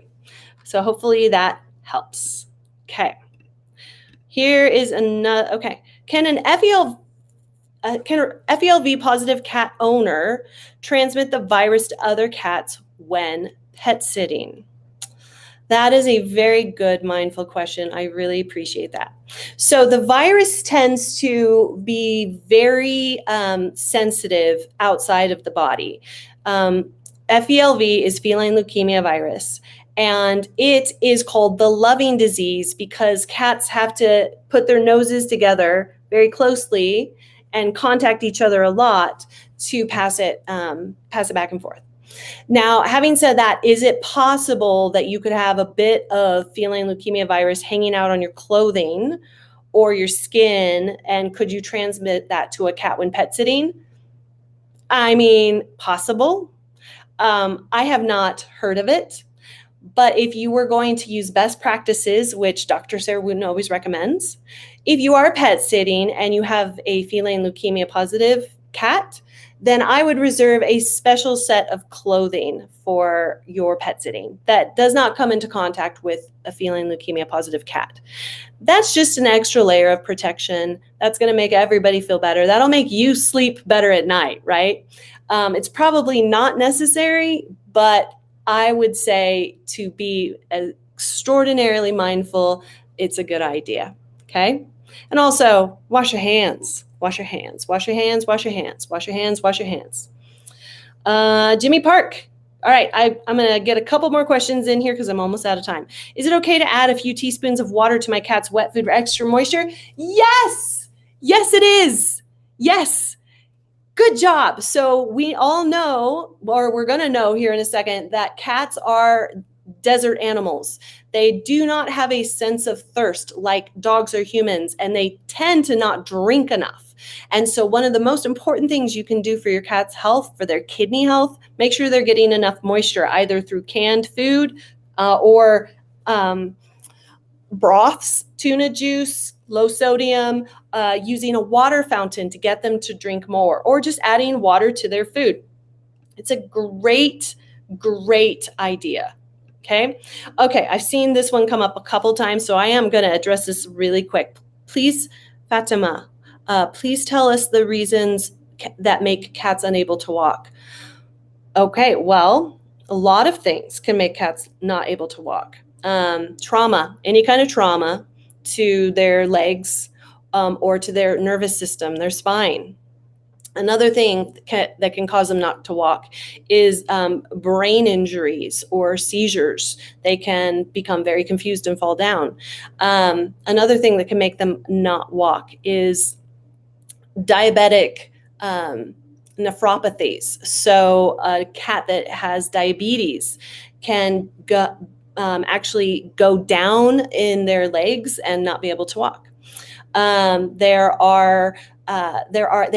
So hopefully that helps. Okay. Here is another. Okay. Can an FeLV positive cat owner transmit the virus to other cats when pet sitting? That is a very good, mindful question. I really appreciate that. So the virus tends to be very sensitive outside of the body. FeLV is feline leukemia virus, and it is called the loving disease because cats have to put their noses together very closely and contact each other a lot to pass it back and forth. Now, having said that, is it possible that you could have a bit of feline leukemia virus hanging out on your clothing or your skin, and could you transmit that to a cat when pet sitting? I mean, possible. I have not heard of it, but if you were going to use best practices, which Dr. Sarah Wooten always recommends, if you are pet sitting and you have a feline leukemia positive cat, then I would reserve a special set of clothing for your pet sitting that does not come into contact with a feline leukemia positive cat. That's just an extra layer of protection. That's going to make everybody feel better. That'll make you sleep better at night, right? It's probably not necessary, but I would say to be extraordinarily mindful, it's a good idea, okay? And also, wash your hands, wash your hands, wash your hands, wash your hands, wash your hands, wash your hands. Jimmy Park. All right, I'm going to get a couple more questions in here because I'm almost out of time. Is it okay to add a few teaspoons of water to my cat's wet food for extra moisture? Yes! Yes, it is. Yes. Good job. So we all know, or we're going to know here in a second, that cats are desert animals. They do not have a sense of thirst like dogs or humans, and they tend to not drink enough. And so one of the most important things you can do for your cat's health, for their kidney health, make sure they're getting enough moisture, either through canned food or broths, tuna juice, low sodium, using a water fountain to get them to drink more, or just adding water to their food. It's a great, great idea. Okay. Okay. I've seen this one come up a couple times, so I am going to address this really quick. Please, Fatima, please tell us the reasons that make cats unable to walk. Okay. Well, a lot of things can make cats not able to walk. Trauma, any kind of trauma to their legs or to their nervous system, their spine. Another thing that can cause them not to walk is brain injuries or seizures. They can become very confused and fall down. Another thing that can make them not walk is diabetic nephropathies. So a cat that has diabetes can actually go down in their legs and not be able to walk. They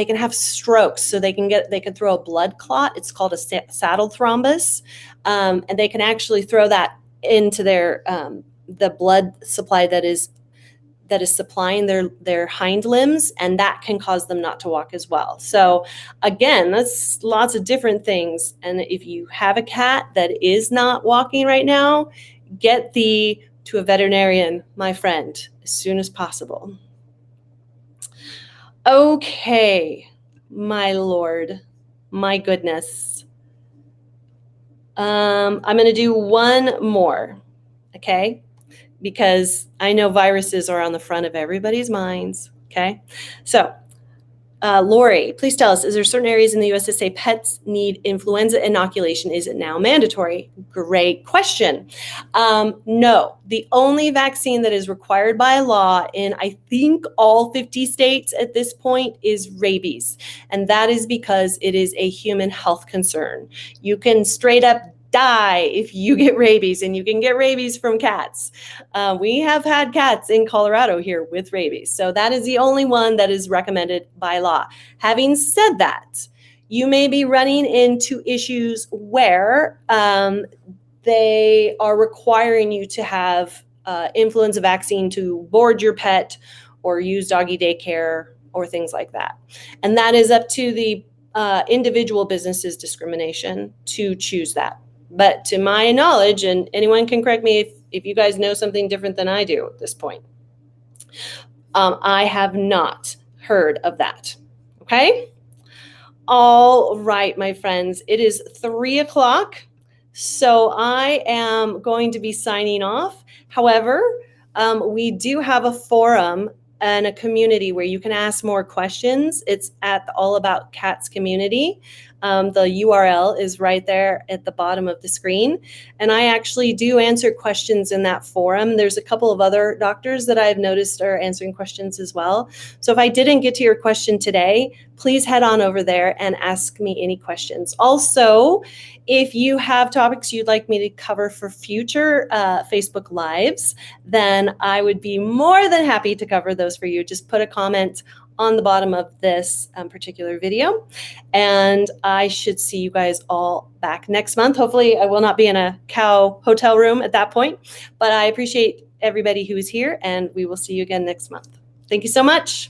can have strokes, so they can throw a blood clot. It's called a saddle thrombus, and they can actually throw that into their the blood supply that is supplying their hind limbs, and that can cause them not to walk as well. So again, that's lots of different things. And if you have a cat that is not walking right now, get thee to a veterinarian, my friend, as soon as possible. Okay, my lord, my goodness. I'm going to do one more, okay? Because I know viruses are on the front of everybody's minds, okay? So, Lori, please tell us, is there certain areas in the U.S. that say pets need influenza inoculation? Is it now mandatory? Great question. No, the only vaccine that is required by law in, I think, all 50 states at this point is rabies. And that is because it is a human health concern. You can straight up die if you get rabies, and you can get rabies from cats. We have had cats in Colorado here with rabies. So that is the only one that is recommended by law. Having said that, you may be running into issues where they are requiring you to have influenza vaccine to board your pet or use doggy daycare or things like that. And that is up to the individual business's discrimination to choose that. But to my knowledge, and anyone can correct me if you guys know something different than I do at this point, I have not heard of that. Okay? All right, my friends, it is 3 o'clock. So I am going to be signing off. However, we do have a forum and a community where you can ask more questions. It's at the All About Cats community. The URL is right there at the bottom of the screen. And I actually do answer questions in that forum. There's a couple of other doctors that I've noticed are answering questions as well. So if I didn't get to your question today, please head on over there and ask me any questions. Also, if you have topics you'd like me to cover for future Facebook Lives, then I would be more than happy to cover those for you. Just put a comment on the bottom of this particular video. And I should see you guys all back next month. Hopefully I will not be in a cow hotel room at that point, but I appreciate everybody who is here, and we will see you again next month. Thank you so much.